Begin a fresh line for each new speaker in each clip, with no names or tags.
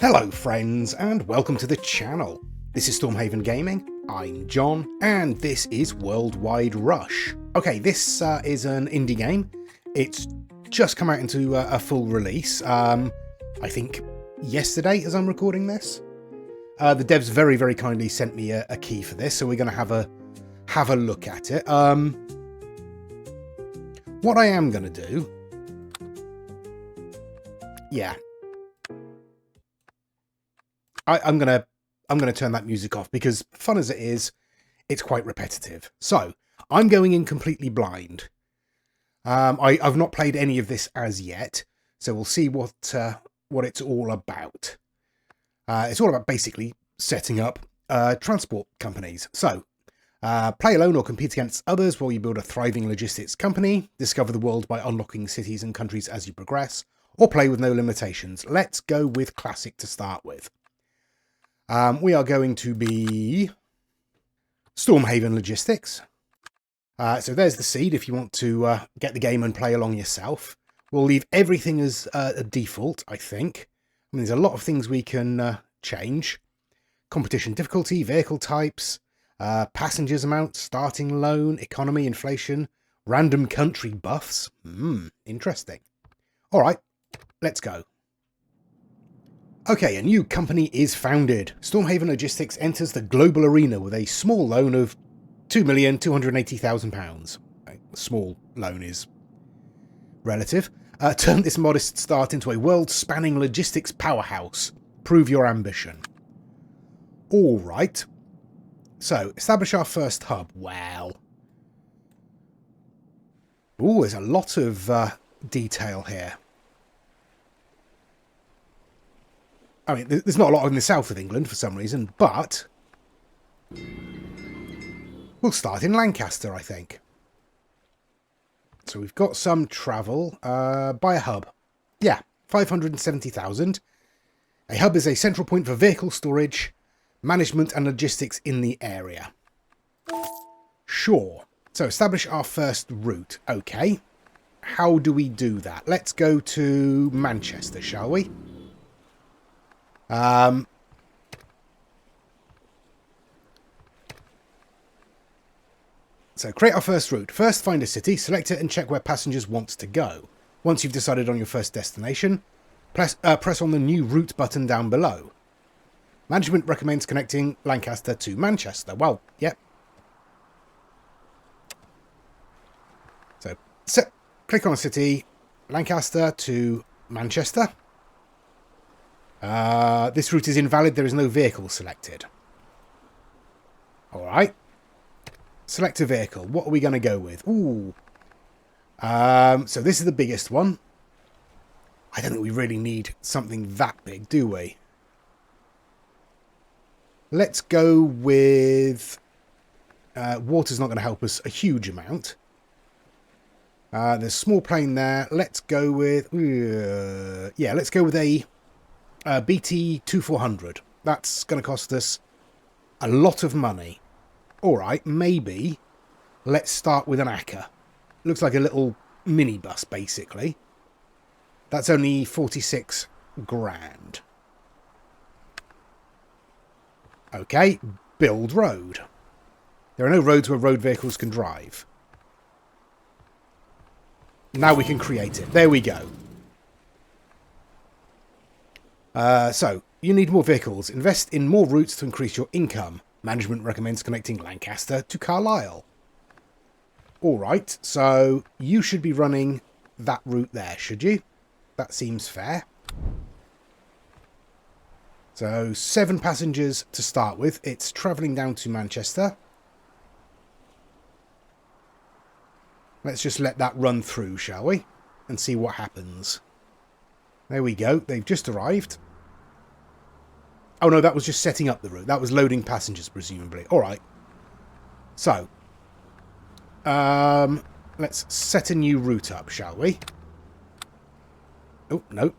Hello friends and welcome to the channel. This is Stormhaven Gaming, I'm John, and this is Worldwide Rush. Okay, this is an indie game. It's just come out into a full release, I think yesterday as I'm recording this. The devs very kindly sent me a key for this, so we're going to have a look at it. What I am going to do... Yeah. I'm gonna turn that music off because, fun as it is, it's quite repetitive. So I'm going in completely blind. I've not played any of this as yet, so we'll see what it's all about. It's all about basically setting up transport companies. So play alone or compete against others while you build a thriving logistics company. Discover the world by unlocking cities and countries as you progress, or play with no limitations. Let's go with Classic to start with. We are going to be Stormhaven Logistics. So there's the seed if you want to get the game and play along yourself. We'll leave everything as a default, I think. I mean, there's a lot of things we can change. Competition difficulty, vehicle types, passengers amount, starting loan, economy, inflation, random country buffs. Interesting. All right, let's go. Okay, a new company is founded. Stormhaven Logistics enters the global arena with a small loan of £2,280,000. Small loan is relative. Turn this modest start into a world-spanning logistics powerhouse. Prove your ambition. All right. So, establish our first hub. Wow. Ooh, there's a lot of detail here. I mean, there's not a lot in the south of England for some reason, but we'll start in Lancaster, I think. So we've got some travel. Buy a hub. Yeah, 570,000. A hub is a central point for vehicle storage, management and logistics in the area. Sure. So establish our first route. Okay. How do we do that? Let's go to Manchester, shall we? So create our first route. First find a city, select it and check where passengers want to go. Once you've decided on your first destination, press on the new route button down below. Management recommends connecting Lancaster to Manchester. Well, yep. So click on a city, Lancaster to Manchester. This route is invalid. There is no vehicle selected. All right. Select a vehicle. What are we going to go with? Ooh. So this is the biggest one. I don't think we really need something that big, do we? Let's go with... water's not going to help us a huge amount. There's a small plane there. Let's go with... yeah, let's go with a... BT 2400. That's going to cost us a lot of money. Alright, maybe let's start with an Akka. Looks like a little minibus, basically. That's only 46 grand. Okay, build road. There are no roads where road vehicles can drive. Now we can create it. There we go. So, you need more vehicles. Invest in more routes to increase your income. Management recommends connecting Lancaster to Carlisle. Alright, so you should be running that route there, should you? That seems fair. So, 7 passengers to start with. It's travelling down to Manchester. Let's just let that run through, shall we? And see what happens. There we go. They've just arrived. Oh, no, that was just setting up the route. That was loading passengers, presumably. All right. So, let's set a new route up, shall we? Oh, no.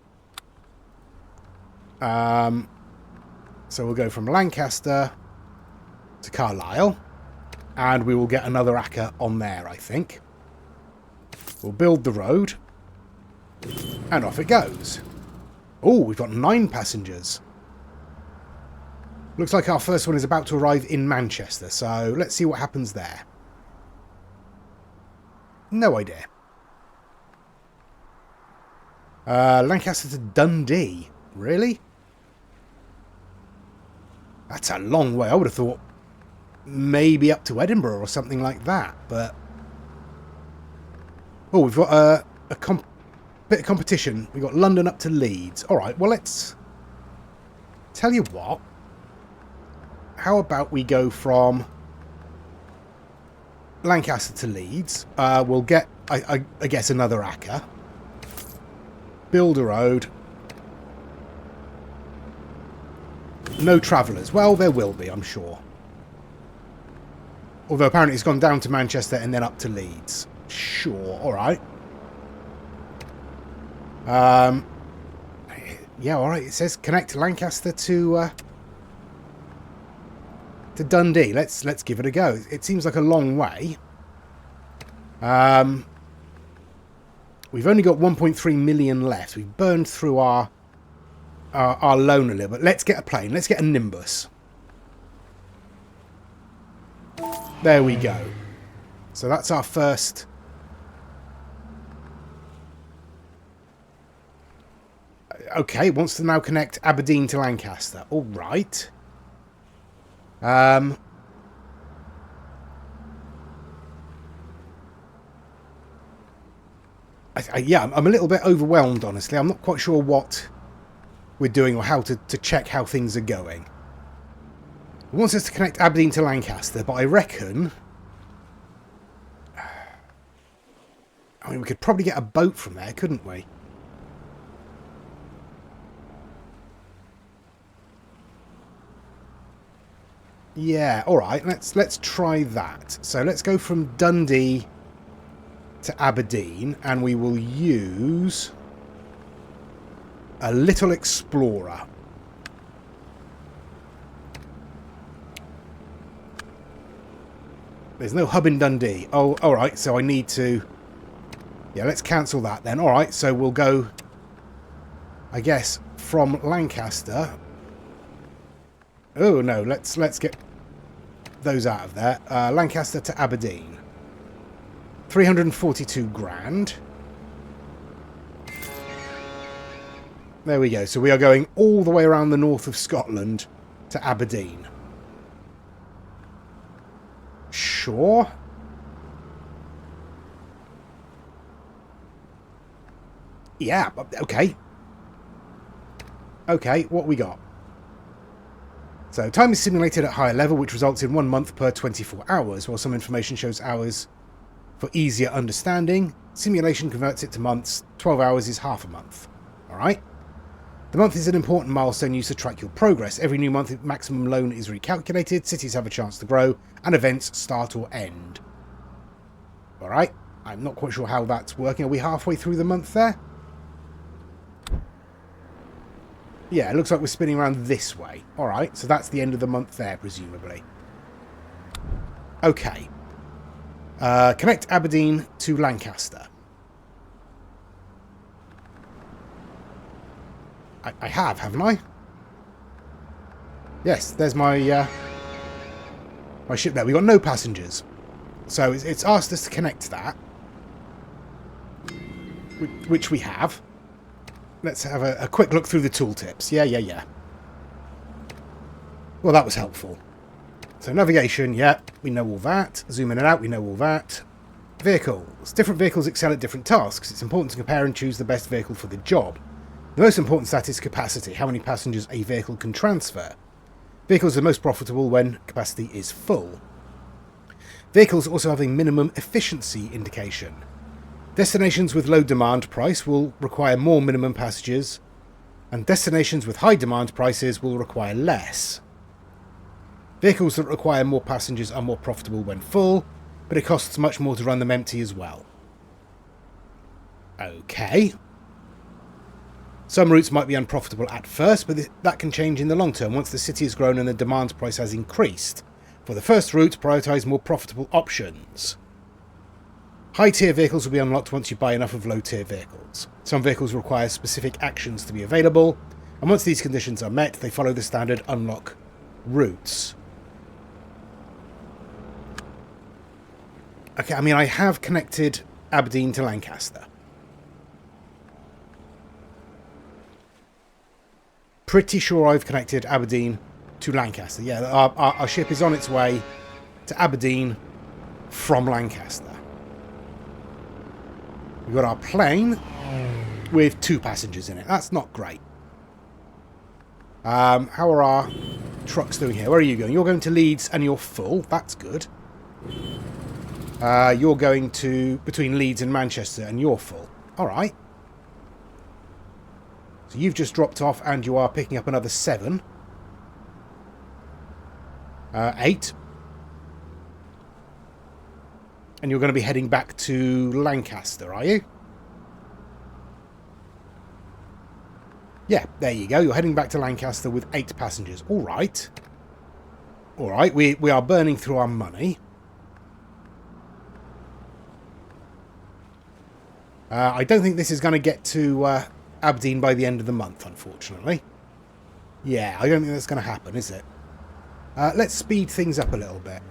So we'll go from Lancaster to Carlisle. And we will get another Akka on there, I think. We'll build the road. And off it goes. Oh, we've got 9 passengers. Looks like our first one is about to arrive in Manchester, so let's see what happens there. No idea. Lancaster to Dundee. Really? That's a long way. I would have thought maybe up to Edinburgh or something like that, but... Oh, we've got a bit of competition. We've got London up to Leeds. Alright, well, let's... Tell you what. How about we go from Lancaster to Leeds. We'll get, I guess, another ACCA. Build a road. No travellers. Well, there will be, I'm sure. Although apparently it's gone down to Manchester and then up to Leeds. Sure, alright. Yeah, alright. It says connect Lancaster to Dundee. Let's give it a go. It seems like a long way. We've only got 1.3 million left. We've burned through our loan a little bit. Let's get a plane. Let's get a Nimbus. There we go. So that's our first. Okay, it wants to now connect Aberdeen to Lancaster. All right. Yeah, I'm a little bit overwhelmed, honestly. I'm not quite sure what we're doing or how to check how things are going. It wants us to connect Aberdeen to Lancaster, but I reckon... I mean, we could probably get a boat from there, couldn't we? Yeah, alright, let's try that. So let's go from Dundee to Aberdeen, and we will use a little Explorer. There's no hub in Dundee. Oh, alright, so I need to... Yeah, let's cancel that then. Alright, so we'll go, I guess, from Lancaster. Oh, no, let's get those out of there. Lancaster to Aberdeen. 342 grand. There we go. So we are going all the way around the north of Scotland to Aberdeen. Sure. Yeah, okay. Okay, what we got? So, time is simulated at higher level, which results in 1 month per 24 hours, while some information shows hours for easier understanding. Simulation converts it to months. 12 hours is half a month. Alright? The month is an important milestone used to track your progress. Every new month, maximum loan is recalculated, cities have a chance to grow, and events start or end. Alright? I'm not quite sure how that's working. Are we halfway through the month there? Yeah, it looks like we're spinning around this way. Alright, so that's the end of the month there, presumably. Okay. Connect Aberdeen to Lancaster. I have, haven't I? Yes, there's my my ship there. We've got no passengers. So it's asked us to connect that. Which we have. Let's have a quick look through the tooltips. Yeah. Well, that was helpful. So navigation, yeah, we know all that. Zoom in and out, we know all that. Vehicles. Different vehicles excel at different tasks. It's important to compare and choose the best vehicle for the job. The most important stat is capacity, how many passengers a vehicle can transfer. Vehicles are most profitable when capacity is full. Vehicles also have a minimum efficiency indication. Destinations with low demand price will require more minimum passengers, and destinations with high demand prices will require less. Vehicles that require more passengers are more profitable when full, but it costs much more to run them empty as well. Okay. Some routes might be unprofitable at first, but that can change in the long term once the city has grown and the demand price has increased. For the first route, prioritise more profitable options. High-tier vehicles will be unlocked once you buy enough of low-tier vehicles. Some vehicles require specific actions to be available, and once these conditions are met, they follow the standard unlock routes. Okay, I mean, I have connected Aberdeen to Lancaster. Pretty sure I've connected Aberdeen to Lancaster. Yeah, our ship is on its way to Aberdeen from Lancaster. We've got our plane with 2 passengers in it. That's not great. How are our trucks doing here? Where are you going? You're going to Leeds and you're full. That's good. You're going to between Leeds and Manchester and you're full. All right. So you've just dropped off and you are picking up another 7. 8. And you're going to be heading back to Lancaster, are you? Yeah, there you go. You're heading back to Lancaster with 8 passengers. All right. All right, we are burning through our money. I don't think this is going to get to Aberdeen by the end of the month, unfortunately. Yeah, I don't think that's going to happen, is it? Let's speed things up a little bit.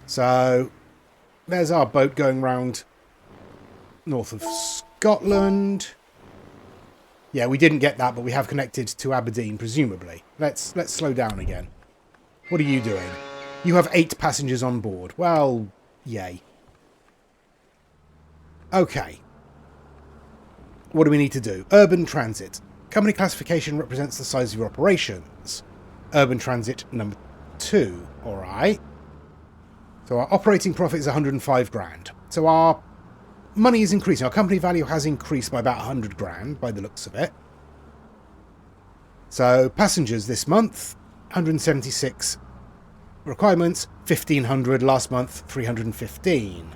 So, there's our boat going round north of Scotland. Yeah, we didn't get that, but we have connected to Aberdeen, presumably. Let's slow down again. What are you doing? You have 8 passengers on board. Well, yay. Okay. What do we need to do? Urban transit. Company classification represents the size of your operations. Urban transit number 2. Alright. So our operating profit is 105 grand. So our money is increasing. Our company value has increased by about 100 grand by the looks of it. So passengers this month, 176. Requirements, 1,500. Last month, 315.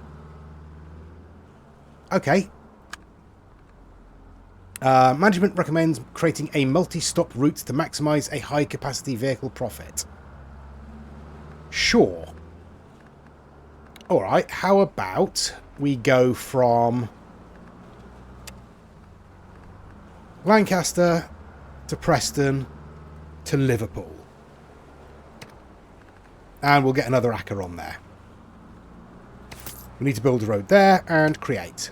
Okay. Management recommends creating a multi-stop route to maximise a high-capacity vehicle profit. Sure. Alright, how about we go from Lancaster to Preston to Liverpool. And we'll get another acre on there. We need to build a road there and create.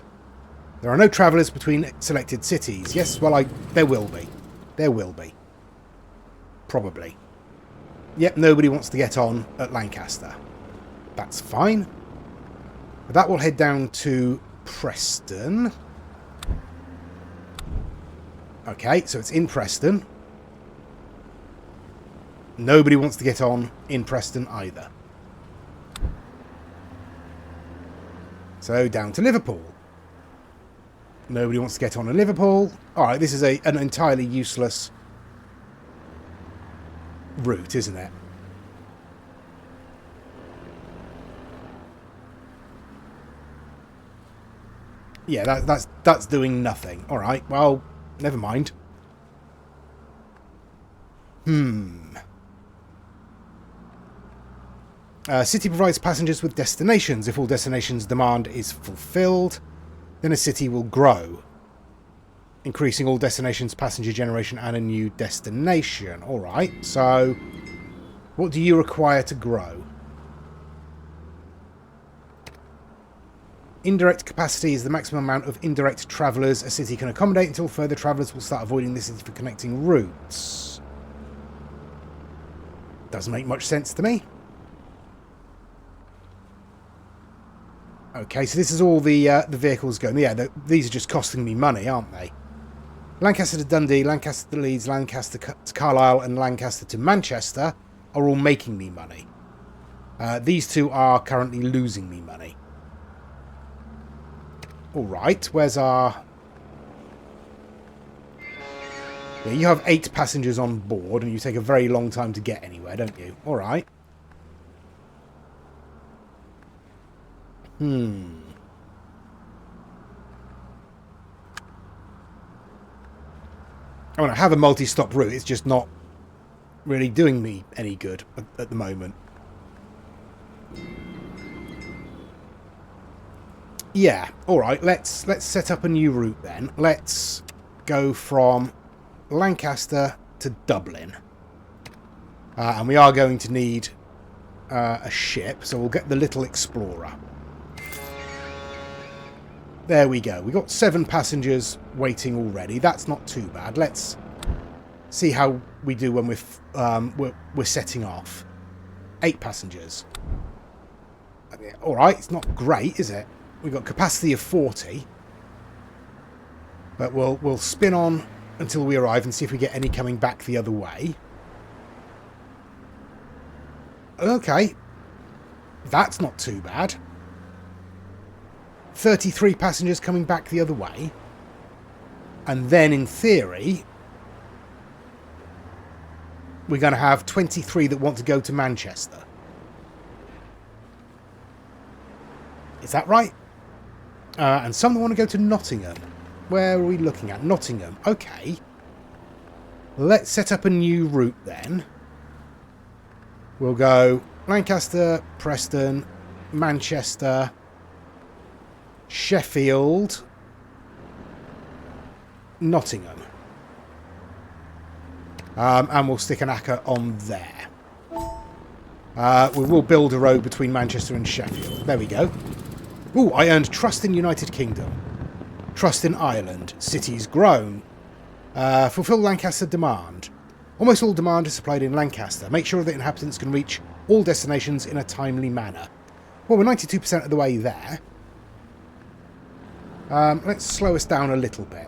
There are no travellers between selected cities. Yes, well, there will be. There will be. Probably. Yep, nobody wants to get on at Lancaster. That's fine. That will head down to Preston. Okay, so it's in Preston. Nobody wants to get on in Preston either. So down to Liverpool. Nobody wants to get on in Liverpool. Alright, this is an entirely useless route, isn't it? Yeah, that's doing nothing. Alright, well, never mind. City provides passengers with destinations. If all destinations' demand is fulfilled, then a city will grow, increasing all destinations' passenger generation and a new destination. Alright, so what do you require to grow? Indirect capacity is the maximum amount of indirect travellers a city can accommodate until further travellers will start avoiding the city for connecting routes. Doesn't make much sense to me. Okay, so this is all the vehicles going. Yeah, these are just costing me money, aren't they? Lancaster to Dundee, Lancaster to Leeds, Lancaster to Carlisle, and Lancaster to Manchester are all making me money. These two are currently losing me money. Alright, where's our... Yeah, you have 8 passengers on board, and you take a very long time to get anywhere, don't you? Alright. I mean, I have a multi-stop route, it's just not really doing me any good at the moment. Yeah, alright, let's set up a new route then. Let's go from Lancaster to Dublin. And we are going to need a ship, so we'll get the little explorer. There we go. We've got 7 passengers waiting already. That's not too bad. Let's see how we do when we're setting off. 8 passengers. All right, it's not great, is it? We've got capacity of 40. But we'll spin on until we arrive and see if we get any coming back the other way. Okay. That's not too bad. 33 passengers coming back the other way. And then, in theory, we're going to have 23 that want to go to Manchester. Is that right? And some that want to go to Nottingham. Where are we looking at? Nottingham. Okay. Let's set up a new route then. We'll go Lancaster, Preston, Manchester, Sheffield, Nottingham. And we'll stick an acca on there. We will build a road between Manchester and Sheffield. There we go. Ooh, I earned trust in United Kingdom. Trust in Ireland. Cities grown. Fulfill Lancaster demand. Almost all demand is supplied in Lancaster. Make sure that inhabitants can reach all destinations in a timely manner. Well, we're 92% of the way there. Let's slow us down a little bit.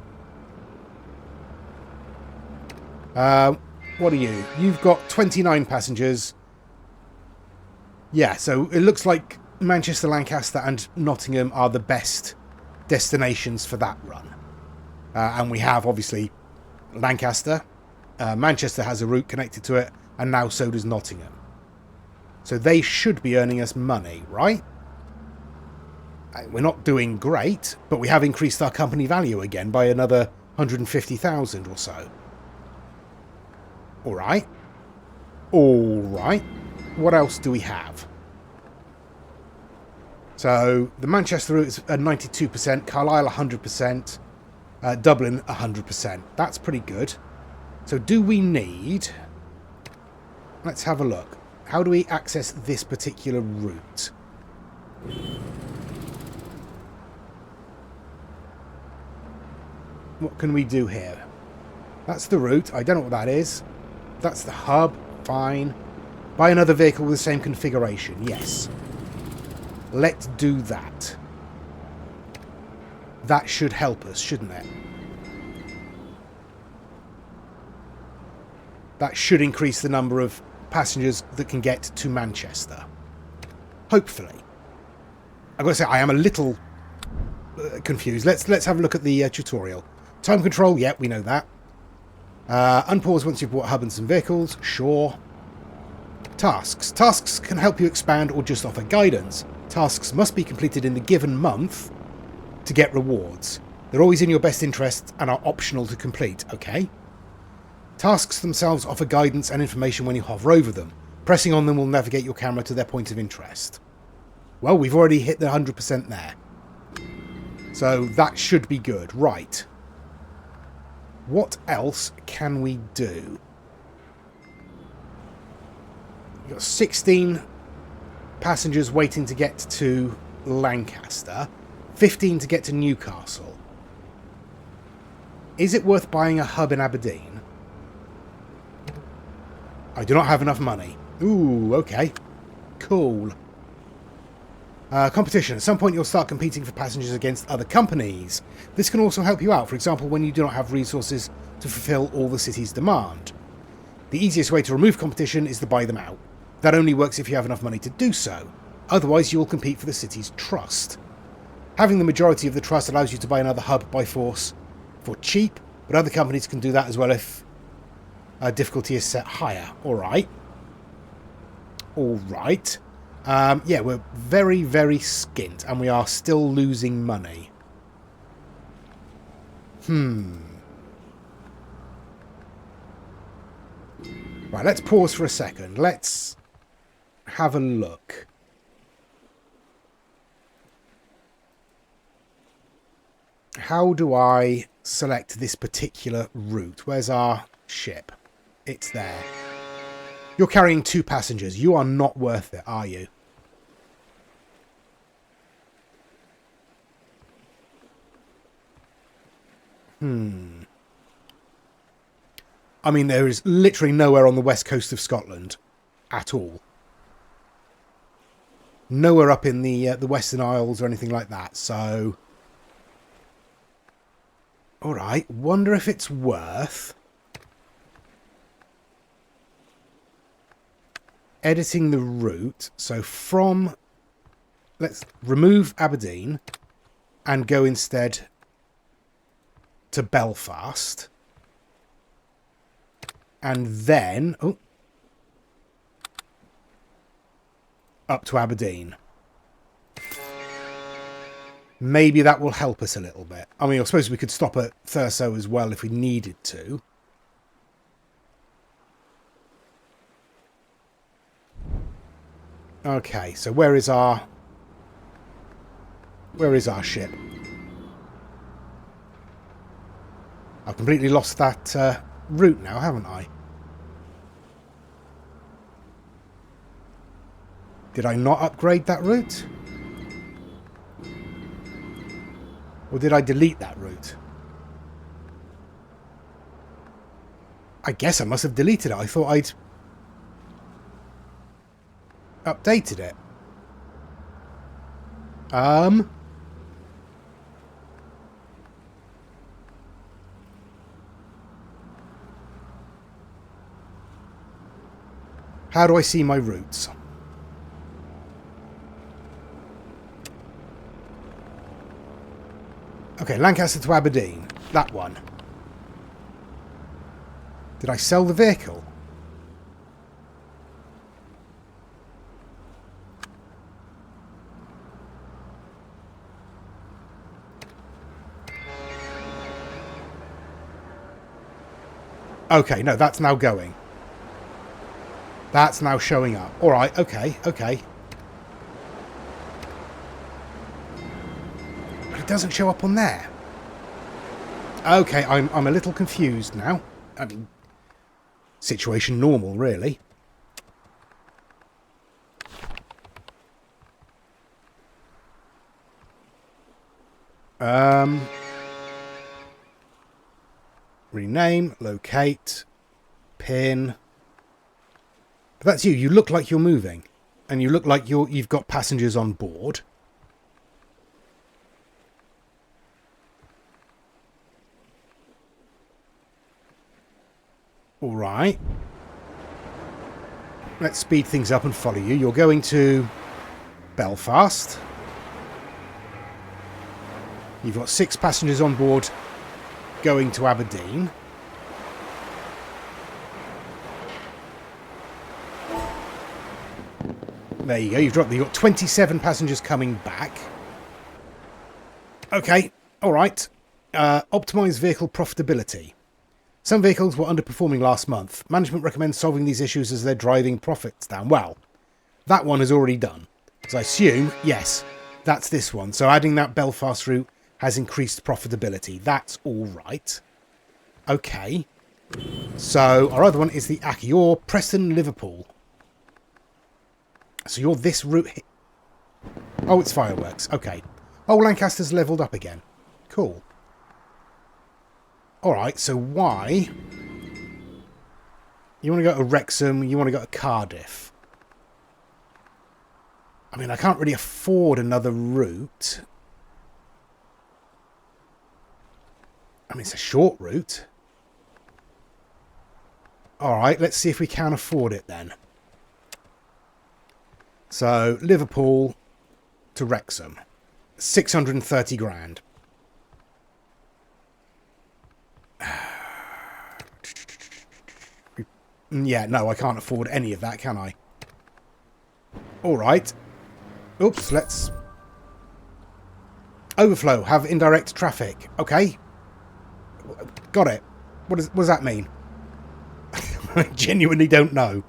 What are you? You've got 29 passengers. Yeah, so it looks like Manchester, Lancaster and Nottingham are the best destinations for that run. And we have, obviously, Lancaster. Manchester has a route connected to it, and now so does Nottingham. So they should be earning us money, right? We're not doing great, but we have increased our company value again by another 150,000 or so. Alright. Alright. What else do we have? So, the Manchester route is at 92%, Carlisle 100%, Dublin 100%. That's pretty good. So, do we need... Let's have a look. How do we access this particular route? What can we do here? That's the route. I don't know what that is. That's the hub. Fine. Buy another vehicle with the same configuration. Yes. Let's do that. That should help us, shouldn't it? That should increase the number of passengers that can get to Manchester. Hopefully. I've got to say, I am a little confused. Let's have a look at the tutorial. Time control, yep, we know that. Unpause once you've bought a hub and some vehicles, sure. Tasks. Tasks can help you expand or just offer guidance. Tasks must be completed in the given month to get rewards. They're always in your best interest and are optional to complete, okay? Tasks themselves offer guidance and information when you hover over them. Pressing on them will navigate your camera to their point of interest. Well, we've already hit the 100% there. So that should be good. Right. What else can we do? We've got 16 passengers waiting to get to Lancaster. 15 to get to Newcastle. Is it worth buying a hub in Aberdeen? I do not have enough money. Ooh, okay. Cool. Competition. At some point you'll start competing for passengers against other companies. This can also help you out, for example, when you do not have resources to fulfill all the city's demand. The easiest way to remove competition is to buy them out. That only works if you have enough money to do so. Otherwise, you will compete for the city's trust. Having the majority of the trust allows you to buy another hub by force for cheap, but other companies can do that as well if difficulty is set higher. Alright. Alright. Yeah, we're very, very skint, and we are still losing money. Right, let's pause for a second. Let's have a look. How do I select this particular route? Where's our ship? It's there. You're carrying 2 passengers. You are not worth it, are you? I mean, there is literally nowhere on the west coast of Scotland at all. Nowhere up in the Western Isles or anything like that. So, all right. Wonder if it's worth editing the route. So from, let's remove Aberdeen and go instead to Belfast. And then, up to Aberdeen. Maybe that will help us a little bit. I mean, I suppose we could stop at Thurso as well if we needed to. Okay, so where is our ship? I've completely lost that route now, haven't I? Did I not upgrade that route? Or did I delete that route? I guess I must have deleted it. I thought I'd updated it. How do I see my routes? Okay, Lancaster to Aberdeen. That one. Did I sell the vehicle? Okay, no, that's now going. That's now showing up. All right, okay, okay. But it doesn't show up on there. Okay, I'm a little confused now. I mean, situation normal, really. Rename, locate, pin. But that's you. You look like you're moving, and you look like you've got passengers on board. All right. Let's speed things up and follow you. You're going to Belfast. You've got 6 passengers on board going to Aberdeen. There you go. You've got 27 passengers coming back. Okay. All right. Optimize vehicle profitability. Some vehicles were underperforming last month. Management recommends solving these issues as they're driving profits down. Well, that one is already done. So I assume, yes, that's this one. So adding that Belfast route has increased profitability. That's all right. Okay. So our other one is the Aki. You're Preston, Liverpool. So you're this route. Oh, it's fireworks. Okay. Oh, Lancaster's leveled up again. Cool. Alright, so why? You want to go to Wrexham, you want to go to Cardiff. I mean, I can't really afford another route. I mean, it's a short route. Alright, let's see if we can afford it then. So, Liverpool to Wrexham. 630 grand. Yeah, no, I can't afford any of that, can I? Alright. Oops, let's... Overflow, have indirect traffic. Okay. Got it. What does that mean? I genuinely don't know.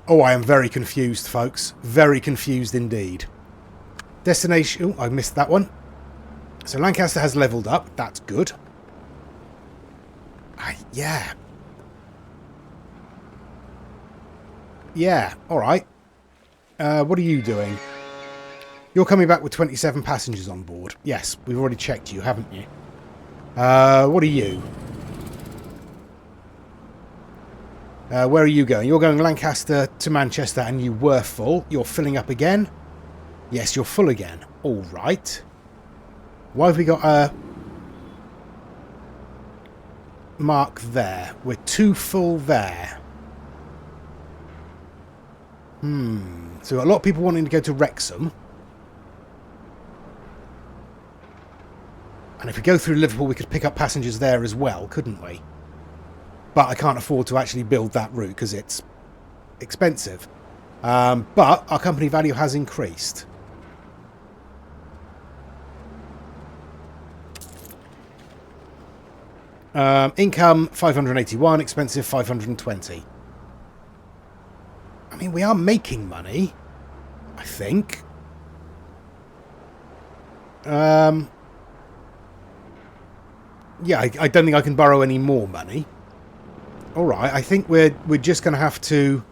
Oh, I am very confused, folks. Very confused indeed. Destination... Oh, I missed that one. So Lancaster has leveled up. That's good. Yeah. Yeah, alright. What are you doing? You're coming back with 27 passengers on board. Yes, we've already checked you, haven't you? What are you? Where are you going? You're going Lancaster to Manchester and you were full. You're filling up again? Yes, you're full again. Alright. Why have we got a mark there? We're too full there. So we've got a lot of people wanting to go to Wrexham. And if we go through Liverpool, we could pick up passengers there as well, couldn't we? But I can't afford to actually build that route because it's expensive. But our company value has increased. Income 581, expensive 520. I mean, we are making money, I think. Yeah, I don't think I can borrow any more money. All right, I think we're just going to have to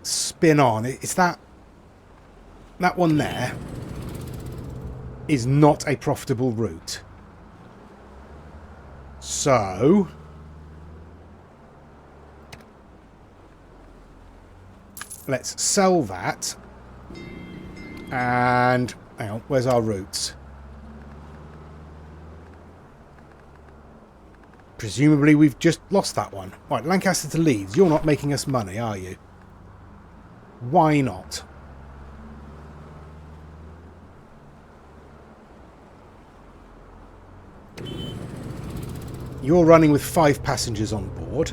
spin on. It's that one there is not a profitable route. So let's sell that. And hang on, where's our routes? Presumably we've just lost that one. Right, Lancaster to Leeds. You're not making us money, are you? Why not? You're running with 5 passengers on board.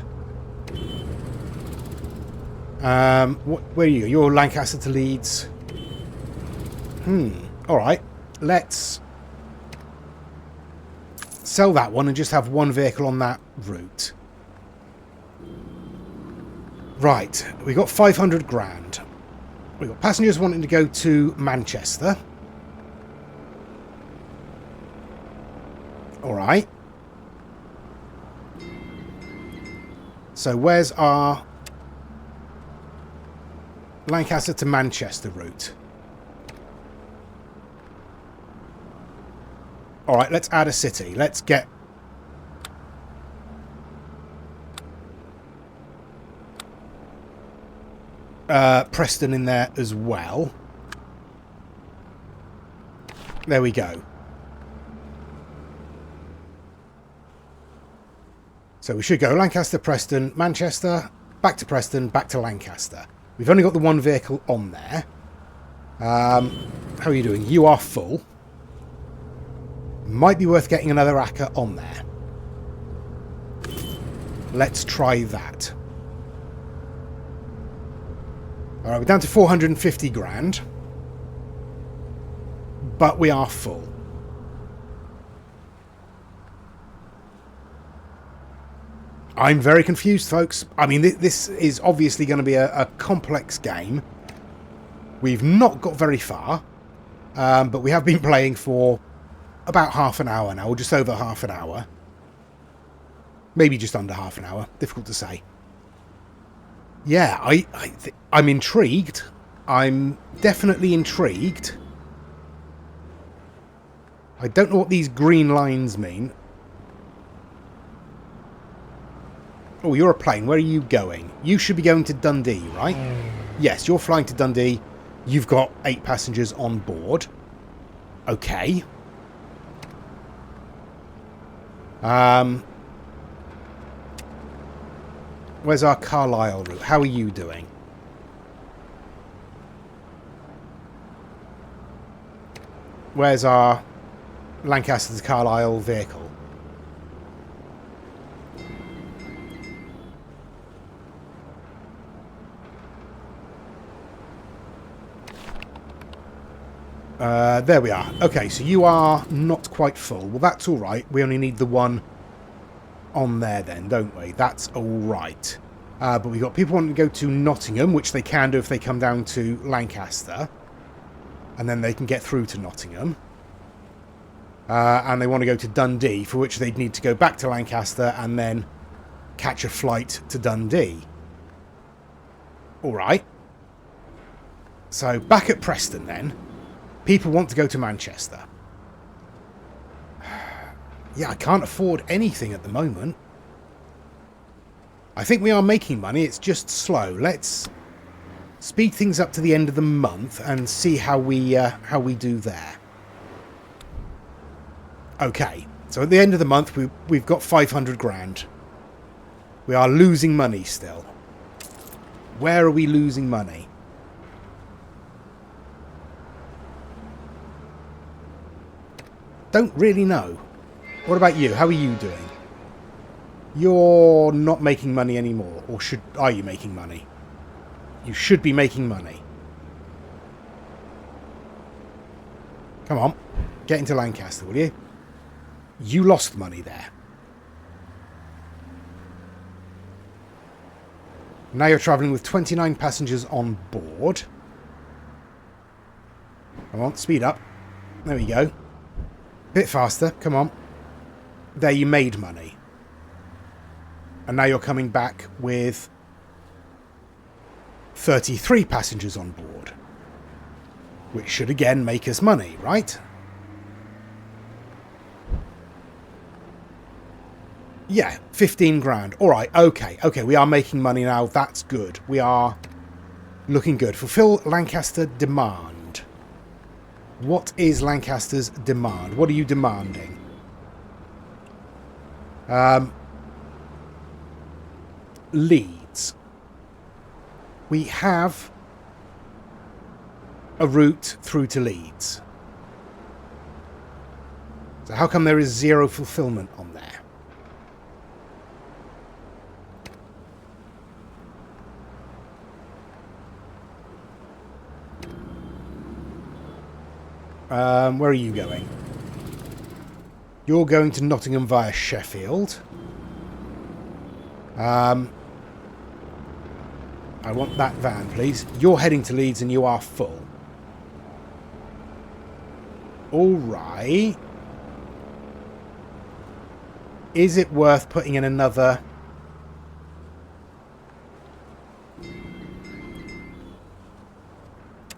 Where are you? You're Lancaster to Leeds. Alright. Let's sell that one and just have one vehicle on that route. Right. We got 500 grand. We got passengers wanting to go to Manchester. Alright. So where's our Lancaster to Manchester route? Alright, let's add a city. Let's get Preston in there as well. There we go. So we should go Lancaster, Preston, Manchester, back to Preston, back to Lancaster. We've only got the one vehicle on there. How are you doing? You are full. Might be worth getting another ACCA on there. Let's try that. Alright, we're down to 450 grand. But we are full. I'm very confused, folks. I mean, this is obviously going to be a complex game. We've not got very far. But we have been playing for about half an hour now, or just over half an hour. Maybe just under half an hour. Difficult to say. Yeah, I'm intrigued. I'm definitely intrigued. I don't know what these green lines mean. Oh, you're a plane. Where are you going? You should be going to Dundee, right? Yes, you're flying to Dundee. You've got 8 passengers on board. Okay. Where's our Carlisle route? How are you doing? Where's our Lancaster to Carlisle vehicle? There we are. Okay, so you are not quite full. Well, that's all right. We only need the one on there then, don't we? That's all right. But we've got people wanting to go to Nottingham, which they can do if they come down to Lancaster. And then they can get through to Nottingham. And they want to go to Dundee, for which they'd need to go back to Lancaster and then catch a flight to Dundee. All right. So back at Preston then. People want to go to Manchester. Yeah, I can't afford anything at the moment. I think we are making money. It's just slow. Let's speed things up to the end of the month and see how we do there. Okay. So at the end of the month, we've got 500 grand. We are losing money still. Where are we losing money? Don't really know. What about you? How are you doing? You're not making money anymore. Or are you making money? You should be making money. Come on. Get into Lancaster, will you? You lost money there. Now you're travelling with 29 passengers on board. Come on, speed up. There we go. Bit faster, come on. There, you made money. And now you're coming back with 33 passengers on board. Which should again make us money, right? Yeah, 15 grand. Alright, okay, we are making money now. That's good. We are looking good. Fulfill Lancaster demand. What is Lancaster's demand? What are you demanding? Leeds. We have a route through to Leeds. So how come there is 0 fulfillment on there? Where are you going? You're going to Nottingham via Sheffield. I want that van, please. You're heading to Leeds and you are full. Alright. Is it worth putting in another...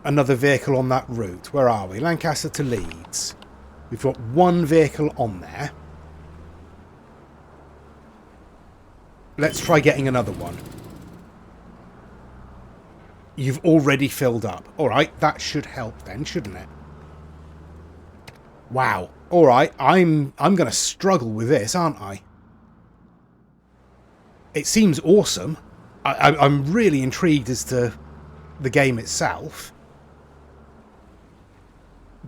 another vehicle on that route? Where are we? Lancaster to Leeds. We've got one vehicle on there. Let's try getting another one. You've already filled up. Alright, that should help then, shouldn't it? Wow. Alright, I'm going to struggle with this, aren't I? It seems awesome. I'm really intrigued as to the game itself.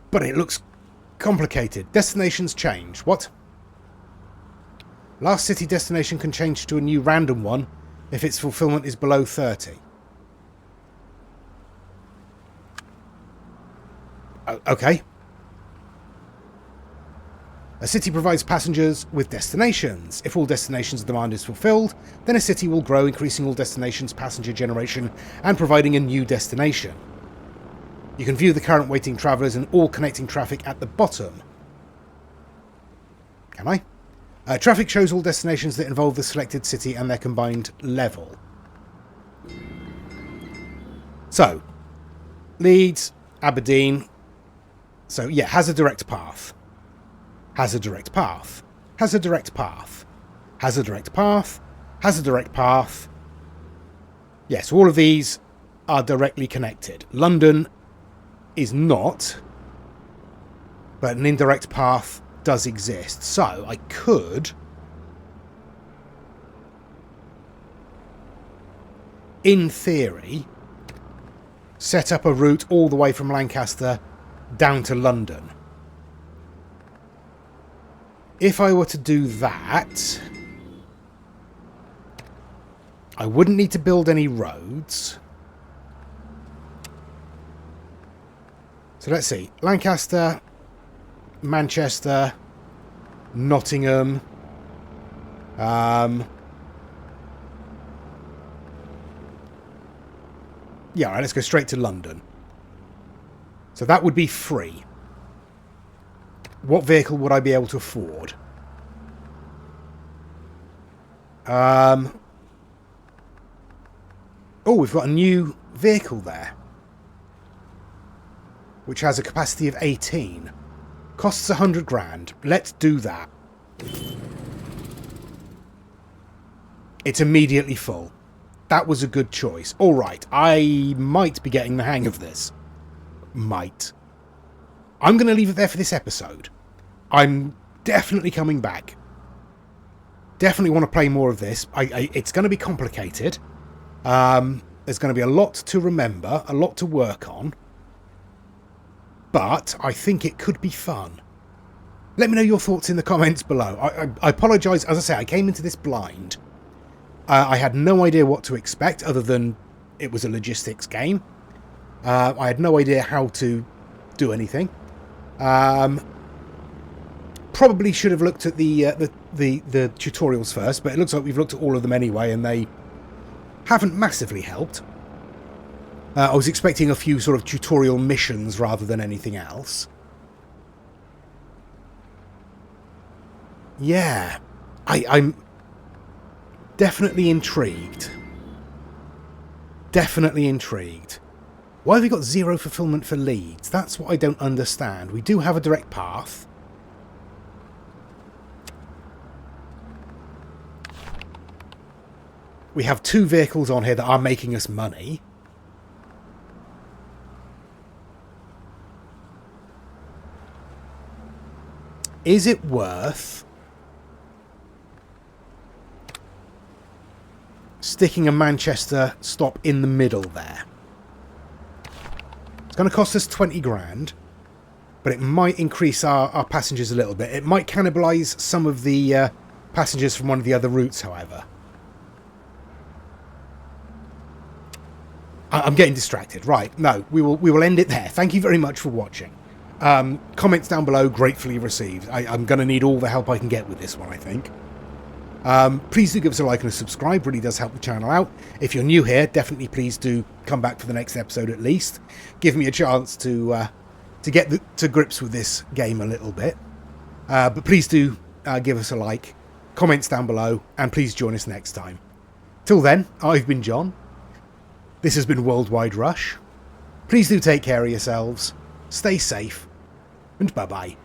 But it looks complicated. Destinations change. What? Last city destination can change to a new random one if its fulfillment is below 30. Okay. A city provides passengers with destinations. If all destinations' demand is fulfilled, then a city will grow, increasing all destinations' passenger generation and providing a new destination. You can view the current waiting travellers and all connecting traffic at the bottom. Can I? Traffic shows all destinations that involve the selected city and their combined level. So, Leeds, Aberdeen. So, yeah, has a direct path. Has a direct path. Has a direct path. Has a direct path. Has a direct path. Yes, all of these are directly connected. London is not, but an indirect path does exist. So I could in theory set up a route all the way from Lancaster down to London. If I were to do that, I wouldn't need to build any roads. So let's see. Lancaster, Manchester, Nottingham. Yeah, all right, let's go straight to London. So that would be free. What vehicle would I be able to afford? Oh, we've got a new vehicle there, which has a capacity of 18. Costs 100 grand. Let's do that. It's immediately full. That was a good choice. All right, I might be getting the hang of this. Might. I'm going to leave it there for this episode. I'm definitely coming back. Definitely want to play more of this. It's going to be complicated. There's going to be a lot to remember, a lot to work on. But I think it could be fun. Let me know your thoughts in the comments below. I apologise. As I say, I came into this blind. I had no idea what to expect other than it was a logistics game. I had no idea how to do anything. Probably should have looked at the tutorials first, but it looks like we've looked at all of them anyway, and they haven't massively helped. I was expecting a few sort of tutorial missions rather than anything else. Yeah, I'm definitely intrigued. Definitely intrigued. Why have we got 0 fulfillment for leads? That's what I don't understand. We do have a direct path. We have 2 vehicles on here that are making us money. Is it worth sticking a Manchester stop in the middle there? It's going to cost us 20 grand, but it might increase our passengers a little bit. It might cannibalise some of the passengers from one of the other routes, however. I'm getting distracted. Right, no, we will end it there. Thank you very much for watching. Comments down below, gratefully received. I'm going to need all the help I can get with this one, I think. Please do give us a like and a subscribe. Really does help the channel out. If you're new here, definitely please do come back for the next episode at least. Give me a chance to get to grips with this game a little bit. But please do give us a like, comments down below, and please join us next time. Till then, I've been John. This has been Worldwide Rush. Please do take care of yourselves, stay safe, and bye-bye.